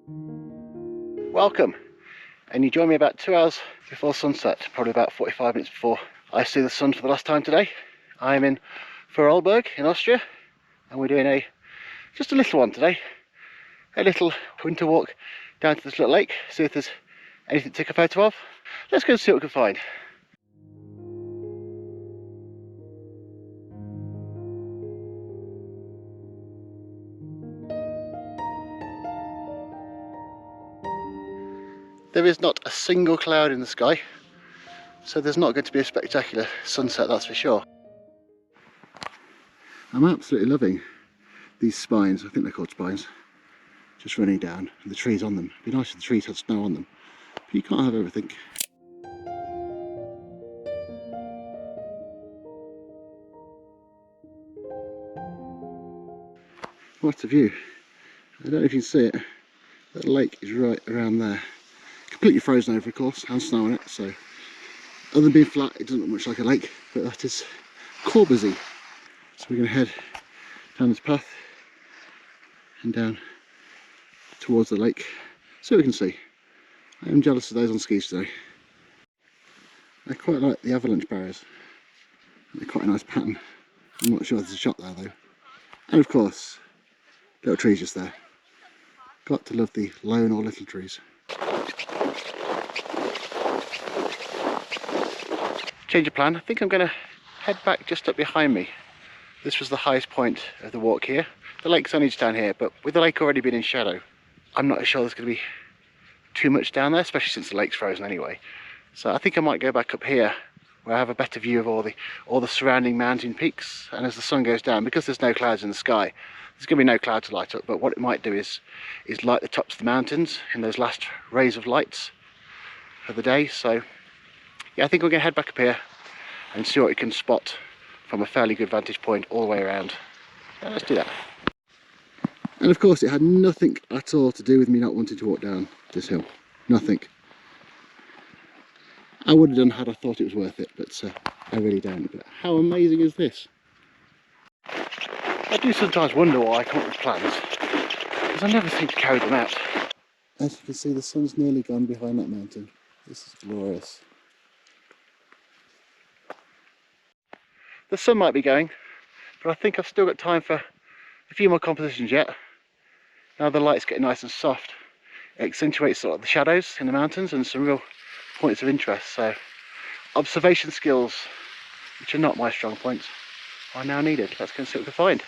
Welcome, and you join me about 2 hours before sunset, probably about 45 minutes before I see the sun for the last time today. I'm in Vorarlberg in Austria, and we're doing just a little one today, a little winter walk down to this little lake, see if there's anything to take a photo of. Let's go and see what we can find. There is not a single cloud in the sky, so there's not going to be a spectacular sunset, that's for sure. I'm absolutely loving these spines, I think they're called spines, just running down with the trees on them. It'd be nice if the trees had snow on them, but you can't have everything. What a view. I don't know if you can see it, that lake is right around there. Completely frozen over, of course, and snow on it, so other than being flat, it doesn't look much like a lake, but that is Korbersee. So we're going to head down this path and down towards the lake so we can see. I am jealous of those on skis today. I quite like the avalanche barriers. They're quite a nice pattern. I'm not sure there's a shot there though. And of course, little trees just there. Got to love the lone or little trees. Change of plan. I think I'm going to head back just up behind me. This was the highest point of the walk here. The lake's only just down here, but with the lake already being in shadow, I'm not sure there's going to be too much down there, especially since the lake's frozen anyway. So I think I might go back up here where I have a better view of all the surrounding mountain peaks. And as the sun goes down, because there's no clouds in the sky, there's going to be no cloud to light up, but what it might do is light the tops of the mountains in those last rays of lights of the day. So yeah, I think we're going to head back up here and see what we can spot from a fairly good vantage point all the way around. So let's do that. And of course it had nothing at all to do with me not wanting to walk down this hill. Nothing. I would have done had I thought it was worth it, but I really don't. But how amazing is this? I do sometimes wonder why I come up with plans, because I never seem to carry them out. As you can see, the sun's nearly gone behind that mountain. This is glorious. The sun might be going, but I think I've still got time for a few more compositions yet. Now the light's getting nice and soft, it accentuates sort of the shadows in the mountains and some real points of interest. So observation skills, which are not my strong points, are now needed. Let's go and see what we can find.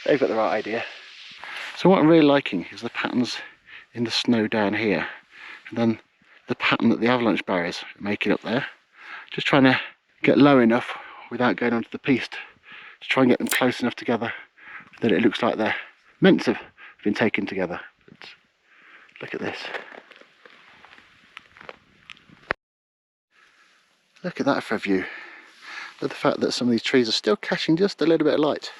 They've got the right idea. So what I'm really liking is the patterns in the snow down here, and then the pattern that the avalanche barriers are making up there. Just trying to get low enough without going onto the piste to try and get them close enough together that it looks like they're meant to have been taken together. But look at this. Look at that for a view. Look at the fact that some of these trees are still catching just a little bit of light,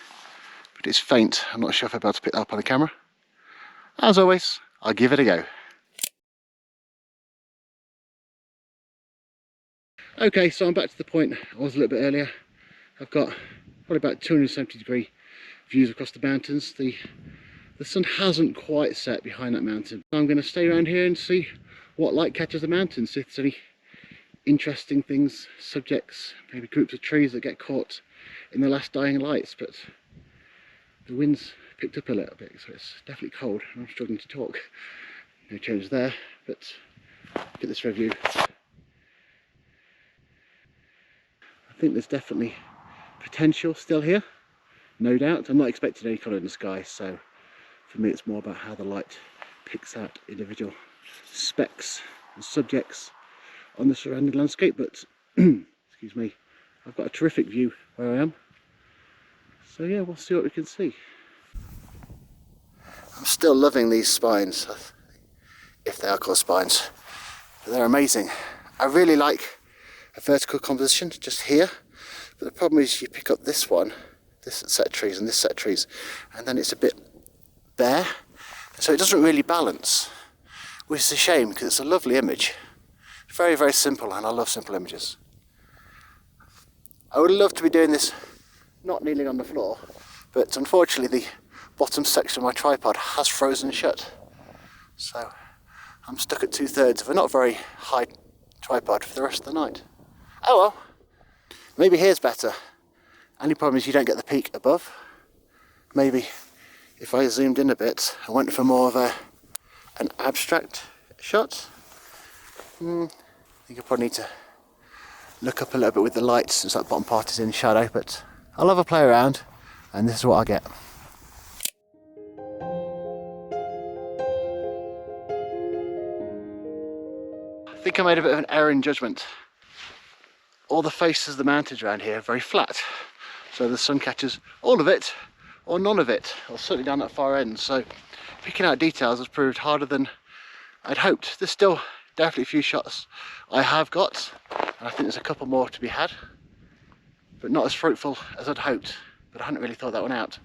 but it's faint. I'm not sure if I'm able to pick that up on the camera. As always, I'll give it a go. Okay, so I'm back to the point I was a little bit earlier. I've got probably about 270-degree views across the mountains. The sun hasn't quite set behind that mountain. I'm going to stay around here and see what light catches the mountains, see if there's any interesting things, subjects, maybe groups of trees that get caught in the last dying lights. But the wind's picked up a little bit, so it's definitely cold and I'm struggling to talk. No change there, but look at this review. I think there's definitely potential still here, no doubt. I'm not expecting any colour in the sky, so for me it's more about how the light picks out individual specks and subjects on the surrounding landscape. But excuse me, I've got a terrific view where I am, so yeah, we'll see what we can see. I'm still loving these spines, if they are called spines. They're amazing. I really like a vertical composition just here, but the problem is you pick up this one, this set of trees and this set of trees, and then it's a bit bare, so it doesn't really balance, which is a shame because it's a lovely image. Very, very simple, and I love simple images. I would love to be doing this not kneeling on the floor, but unfortunately the bottom section of my tripod has frozen shut. So I'm stuck at 2/3 of a not very high tripod for the rest of the night. Oh well, maybe here's better. Only problem is you don't get the peak above. Maybe if I zoomed in a bit, I went for more of an abstract shot. I think I probably need to look up a little bit with the lights since that bottom part is in shadow, but I'll have a play around and this is what I get. I think I made a bit of an error in judgment. All the faces of the mountains around here are very flat, so the sun catches all of it or none of it, or certainly down that far end, so picking out details has proved harder than I'd hoped. There's still definitely a few shots I have got, and I think there's a couple more to be had, but not as fruitful as I'd hoped, but I hadn't really thought that one out.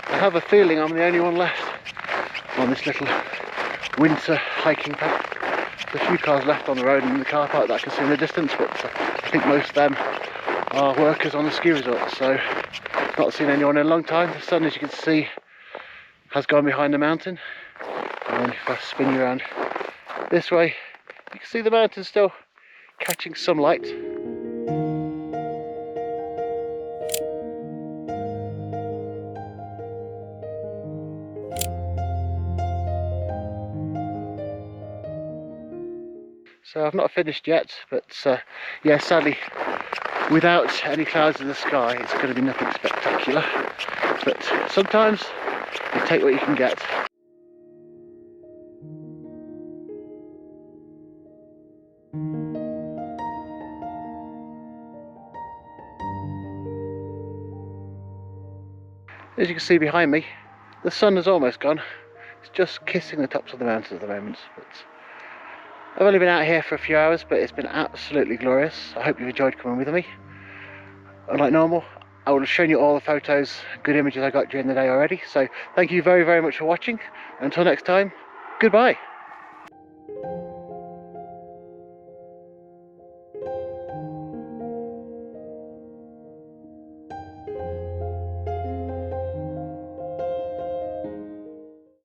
I have a feeling I'm the only one left on this little winter hiking path. There's a few cars left on the road and in the car park that I can see in the distance, but I think most of them are workers on the ski resort, so not seen anyone in a long time. The sun, as you can see, has gone behind the mountain, and then if I spin you around this way, you can see the mountain still catching some light. So I've not finished yet, but yeah, sadly, without any clouds in the sky, it's going to be nothing spectacular. But sometimes you take what you can get. As you can see behind me, the sun has almost gone. It's just kissing the tops of the mountains at the moment. But I've only been out here for a few hours, but it's been absolutely glorious. I hope you've enjoyed coming with me. Unlike normal, I would have shown you all the photos, good images I got during the day already. So thank you very, very much for watching. Until next time, goodbye.